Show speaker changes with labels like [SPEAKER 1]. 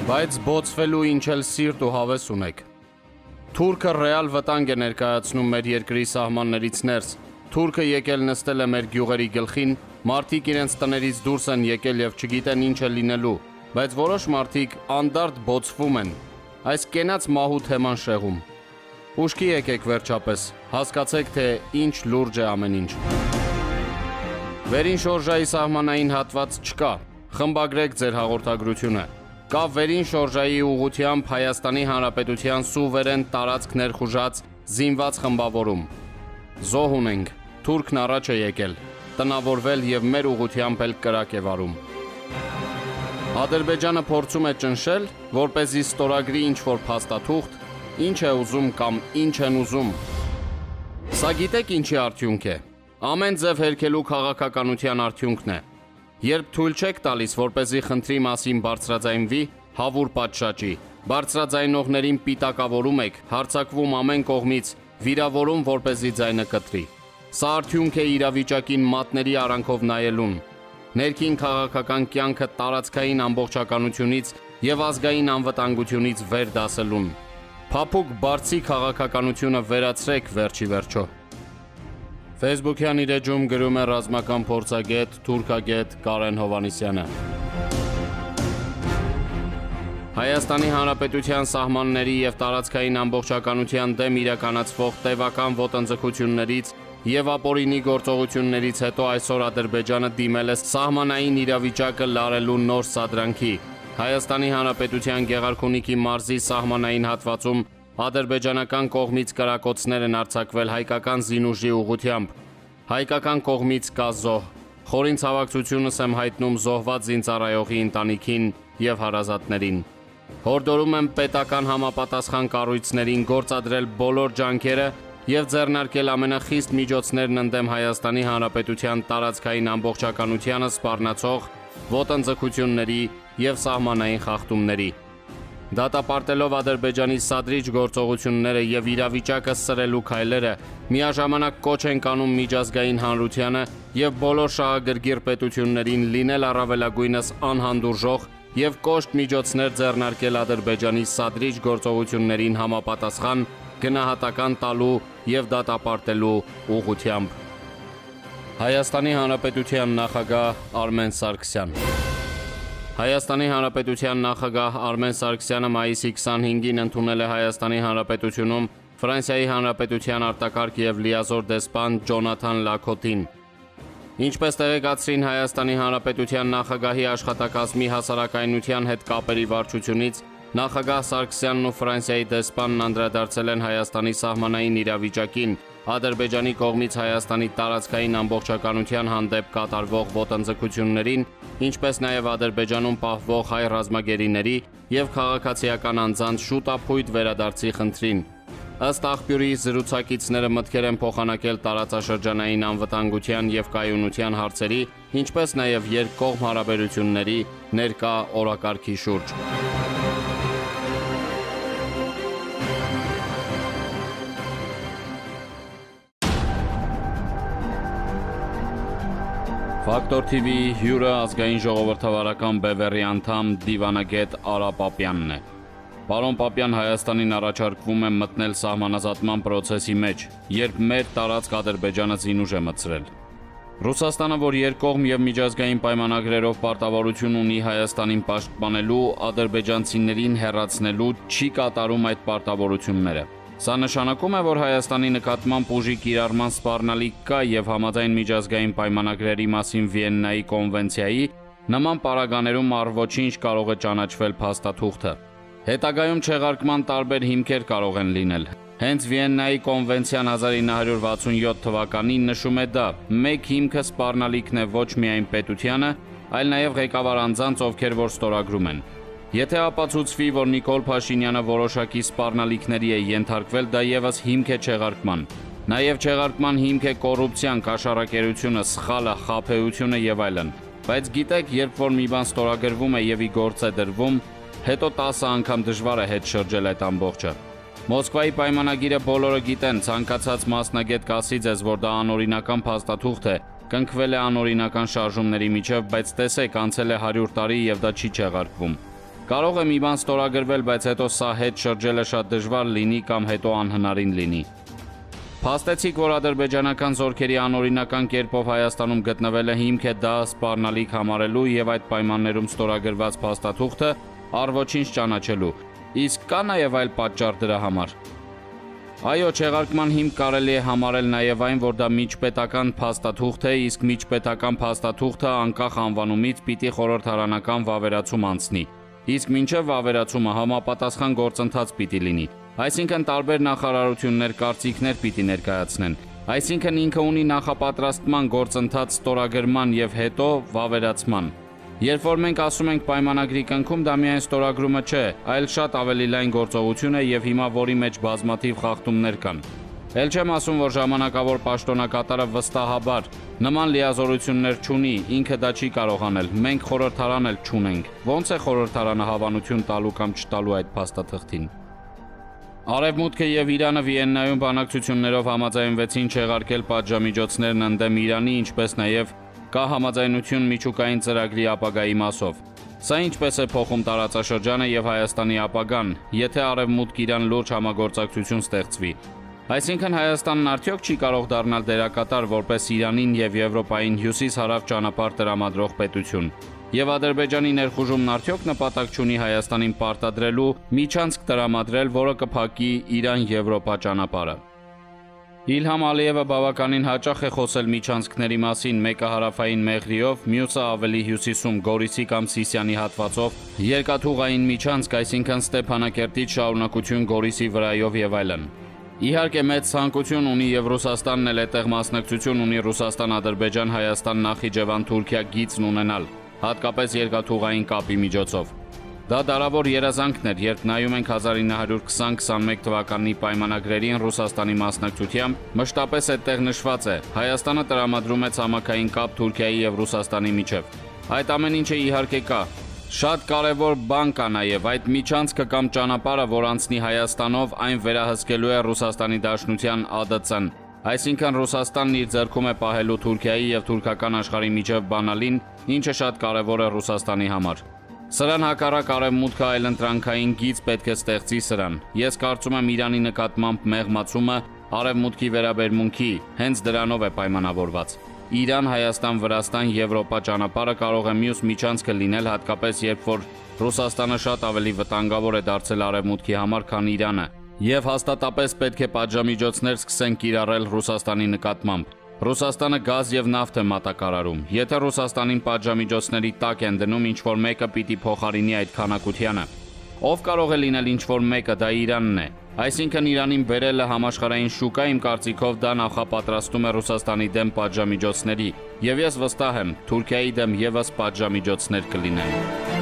[SPEAKER 1] Բայց բոցվելու ինչ էլ սիրտ ու հավես ունեք։ Թուրքը ռեալ վտանգ է ներկայացնում մեր երկրի սահմաններից ներս։ Թուրքը եկել նստել է մեր գյուղերի գլխին, մարդիկ իրենց տներից դուրս են եկել եւ չգիտեն ինչ է լինելու, բայց որոշ մարդիկ անդարդ բոցվում են։ Այս կենաց մահու թեման շեղում։ Ուշքի եկեք վերջապես, հասկացեք, թե ինչ լուրջ է ամեն ինչ։ Վերին շորժայի սահմանային հատված չկա, խմբագրեք ձեր հաղորդագրությունը։ Կա վերին շորժայի ուղղությամբ Հայաստանի Հանրապետության սուվերեն տարածք ներխուժած զինված խմբավորում։ Զոհ ունենք, թուրքն առաջ է եկել, տնավորվել եւ մեր ուղղությամբ էլ կրակ է վարում։ Ադրբեջանը փորձում է ճնշել, որպեսզի ստորագրի ինչ-որ փաստաթուղթ, ինչ է ուզում կամ ինչ են ուզում։ Սա գիտեք ինչի արդյունք է։ Ամեն ձև հերքելու քաղաքականության արդյունքն է։ Երբ թույլ չեք տալիս, որպեսզի խնդրի մասին բարձրաձայնվի, հավուր պատշաճի, բարձրաձայնողներին պիտակավորում եք, հարձակվում ամեն կողմից, վիրավորում, որպեսզի ձայնը կտրի։ Սա արդյունք է իրավիճակին մատների արանքով նայելուն, ներքին քաղաքական կյանքը տարածքային ամբողջականությունից եւ ազգային անվտանգությունից վեր դասելուն։ Փափուկ բարձի քաղաքականությունը վերացրեք վերջի վերջո։ Facebook-յան իր էջում գրում է ռազմական փորձագետ, թուրքագետ Կարեն Հովհաննիսյանը։ Հայաստանի Հանրապետության սահմանների եւ տարածքային ամբողջականության դեմ իրականացվող տևական ոտնձգություններից եւ ապօրինի գործողություններից հետո այսօր Ադրբեջանը դիմել է սահմանային իրավիճակը լարելու նոր սադրանքի։ Հայաստանի Հանրապետության Գեղարքունիքի մարզի սահմանային հատվածում ադրբեջանական կողմից կրակոցներ են արձակվել հայկական զինուժի ուղղությամբ։ Հայկական կողմից կա զոհ։ Խորին ցավակցությունս եմ հայտնում զոհված զինծառայողի ընտանիքին եւ հարազատներին։ Հորդորում եմ պետական համապատասխան կառույցներին գործադրել բոլոր ջանքերը եւ ձեռնարկել ամենախիստ միջոցներն ընդդեմ Հայաստանի Հանրապետության տարածքային ամբողջականությանը սպառնացող ոտնձգությունների եւ սահմանային խախտումների։ Դատապարտելով Ադրբեջանի սադրիչ գործողությունները եւ իրավիճակը սրելու քայլերը, միաժամանակ կոչ ենք անում միջազգային հանրությանը եւ բոլոր շահագրգիռ պետություններին լինել առավելագույնս անհանդուրժող եւ կոշտ միջոցներ ձեռնարկել Ադրբեջանի սադրիչ գործողություններին համապատասխան գնահատական տալու եւ դատապարտելու ուղղությամբ։ Հայաստանի Հանրապետության նախագահ Արմեն Սարգսյան։ Հայաստանի Հանրապետության նախագահ Արմեն Սարգսյանը մայիսի 25-ին ընդունել է Հայաստանի Հանրապետությունում Ֆրանսիայի Հանրապետության արտակարգ եւ լիազոր դեսպան Ջոնաթան Լաքոթին։ Ինչպես տեղեկացրին Հայաստանի Հանրապետության նախագահի աշխատակազմի հասարակայնության հետ կապերի վարչությունից, նախագահ Սարգսյանն ու Ֆրանսիայի դեսպանն անդրադարձել են Հայաստանի սահմանային իրավիճակին, Ադրբեջանի կողմից Հայաստանի տարածքային ամբողջականության հանդեպ կատարվող ոտնձգություններին, ինչպես նաև Ադրբեջանում պահվող հայ ռազմագերիների եւ քաղաքացիական անձանց շուտապույտ վերադարձի խնդրին։ Ըստ աղբյուրի զրուցակիցները մտքեր են փոխանակել տարածաշրջանային անվտանգության եւ կայունության հարցերի, ինչպես նաև երկկողմ հարաբերությունների ներկա օրակարգի շուրջ։ Ֆակտոր TV-ի հյուրը ազգային ժողովրդավարական բևեռի անդամ դիվանագետ Արա Պապյանն է։ Պարոն Պապյան, Հայաստանին առաջարկվում է մտնել սահմանազատման պրոցեսի մեջ, երբ մեր տարածք Ադրբեջանը զինուժ է մտցրել։ Ռուսաստանը, որ երկկողմ եւ միջազգային պայմանագրերով պարտավորություն ունի Հայաստանին պաշտպանելու, ադրբեջանցիներին հեռացնելու, չի կատարում այդ պարտավորությունները։ Սա նշանակում է, որ Հայաստանի նկատմամբ ուժի կիրառման սպառնալիք կա եւ համաձայն միջազգային պայմանագրերի մասին Վիեննայի կոնվենցիայի նման պարագաներում առ-ոչինչ կարող է ճանաչվել փաստաթուղթը։ Հետագայում չեղարկման տարբեր հիմքեր կարող են լինել։ Հենց Վիեննայի կոնվենցիան 1967 թվականին նշում է դա. մեկ հիմքը սպառնալիքն է ոչ միայն պետությանը, այլ նաեւ ղեկավար անձանց, ովքեր որ ստորագրում են։ Եթե ապացուցվի, որ Նիկոլ Փաշինյանը որոշակի սպառնալիքների է ենթարկվել, դա եւս հիմք է չեղարկման։ Նաեւ չեղարկման հիմք է կոռուպցիան, կաշառակերությունը, սխալը, խաբեությունը եւ այլն։ Բայց գիտեք, երբ որ մի բան ստորագրվում է եւ ի գործ է դրվում, հետո 10 անգամ դժվար է հետ շրջել այդ ամբողջը։ Մոսկվայի պայմանագիրը բոլորը գիտեն, ցանկացած մասնագետ կասի ձեզ, որ դա անօրինական փաստաթուղթ է, կնքվել է անօրինական շարժումների միջև, բայց տեսեք, անցել է 100 տարի եւ դա չի չեղարկվում։ Կարող է մի բան ստորագրվել, բայց հետո սա հետ շրջելը շատ դժվար լինի կամ հետո անհնարին լինի։ Փաստեցիք, որ ադրբեջանական զորքերի անօրինական կերպով Հայաստանում գտնվելը հիմք է դա սպառնալիք համարելու եւ այդ պայմաններում ստորագրված փաստաթուղթը առ ոչինչ ճանաչելու։ Իսկ կա նաեւ այլ պատճառ դրա համար։ Այո, չեղարկման հիմք կարելի է համարել նաեւ այն, որ դա միջպետական փաստաթուղթ է, իսկ միջպետական փաստաթուղթը անկախ անվանումից պիտի խորհրդարանական վավերացում անցնի։ Իսկ մինչև վավերացումը համապատասխան գործընթաց պիտի լինի։ Այսինքն տարբեր նախարարություններ կարծիքներ պիտի ներկայացնեն։ Այսինքն ինքը ունի նախապատրաստման գործընթաց ստորագրման եւ հետո վավերացման։ Երբ որ մենք ասում ենք պայմանագրի կնքում, դա միայն ստորագրումը չէ, այլ շատ ավելի լայն գործողություն է եւ հիմա որի մեջ բազմաթիվ խախտումներ կան։ Էլ չեմ ասում, որ ժամանակավոր պաշտոնակատարը վստահաբար նման լիազորություններ չունի, ինքը դա չի կարող անել, մենք խորհրդարան էլ չունենք։ Ոնց է խորհրդարանը հավանություն տալու կամ չտալու այդ փաստաթղթին։ Արևմուտքը եւ Իրանը Վիեննայում բանակցություններով համաձայնվեցին չեղարկել պատժամիջոցներն ընդդեմ Իրանի, ինչպես նաեւ կա համաձայնություն միջուկային ծրագրի ապագայի մասով։ Սա ինչպես է փոխում տարածաշրջանը եւ Հայաստանի ապագան, եթե Արևմուտք-Իրան լուրջ համագործակցություն ստեղծվի։ Այսինքն Հայաստանն արդյոք չի կարող դառնալ դերակատար որպես Իրանին եւ Եվրոպային հյուսիս-հարավ ճանապարհ տրամադրող պետություն։ Եվ Ադրբեջանի ներխուժումն արդյոք նպատակ չունի Հայաստանին պարտադրելու միջանցք տրամադրել, որը կփակի Իրան-Եվրոպա ճանապարհը։ Իլհամ Ալիևը բավականին հաճախ է խոսել միջանցքների մասին, մեկը հարավային Մեղրիով, մյուսը ավելի հյուսիսում Գորիսի կամ Սիսիանի հատվածով, երկաթուղային միջանցք, այսինքն Ստեփանակերտից շարունակություն Գորիսի վրայով եւ այլն։ Իհարկե մեծ ցանկություն ունի եւ Ռուսաստանն էլ այդտեղ մասնակցություն ունի Ռուսաստան-Ադրբեջան-Հայաստան-Նախիջևան-Թուրքիա գիծն ունենալ, հատկապես երկաթուղային կապի միջոցով։ Դա դարավոր երազանքն էր, երբ նայում ենք 1920-21 թվականի պայմանագրերին Ռուսաստանի մասնակցությամբ, մշտապես այդտեղ նշված է. Հայաստանը տրամադրում է ցամաքային կապ Թուրքիայի եւ Ռուսաստանի միջև։ Այդ ամեն ինչը իհարկե կա։ Շատ կարևոր բան կա նաեւ, այդ միջանցքը կամ ճանապարհը, որ անցնի Հայաստանով, այն վերահսկելու է Ռուսաստանի Դաշնության ԱԴՑ-ն։ Այսինքն Ռուսաստանն իր ձեռքում է պահելու Թուրքիայի եւ թուրքական աշխարհի միջև բանալին, ինչը շատ կարևոր է Ռուսաստանի համար։ Սրան հակառակ Արևմուտքը այլընտրանքային գիծ պետք է ստեղծի սրան։ Ես կարծում եմ Իրանի նկատմամբ մեղմացումը Արևմուտքի վերաբերմունքի հենց դրանով է պայմանավորված։ Իրան, Հայաստան, Վրաստան, Եվրոպա ճանապարհը կարող է մյուս միջանցքը լինել, հատկապես երբ որ Ռուսաստանը շատ ավելի վտանգավոր է դարձել Արևմուտքի համար, քան Իրանը, եւ հաստատապես պետք է պատժամիջոցներ սկսեն կիրառել Ռուսաստանի նկատմամբ։ Ռուսաստանը գազ եւ նավթ է մատակարարում։ Եթե Ռուսաստանին պատժամիջոցների տակ են դնում, ինչ որ մեկը պիտի փոխարինի այդ քանակությանը։ Ով կարող է լինել ինչ որ մեկը, դա Իրանն է։ Այսինքն Իրանին բերելը համաշխարհային շուկա իմ կարծիքով դա նախապատրաստում է Ռուսաստանի դեմ պատժամիջոցների, եւ ես վստահ եմ, Թուրքիայի դեմ եւս պատժամիջոցներ կլինեն։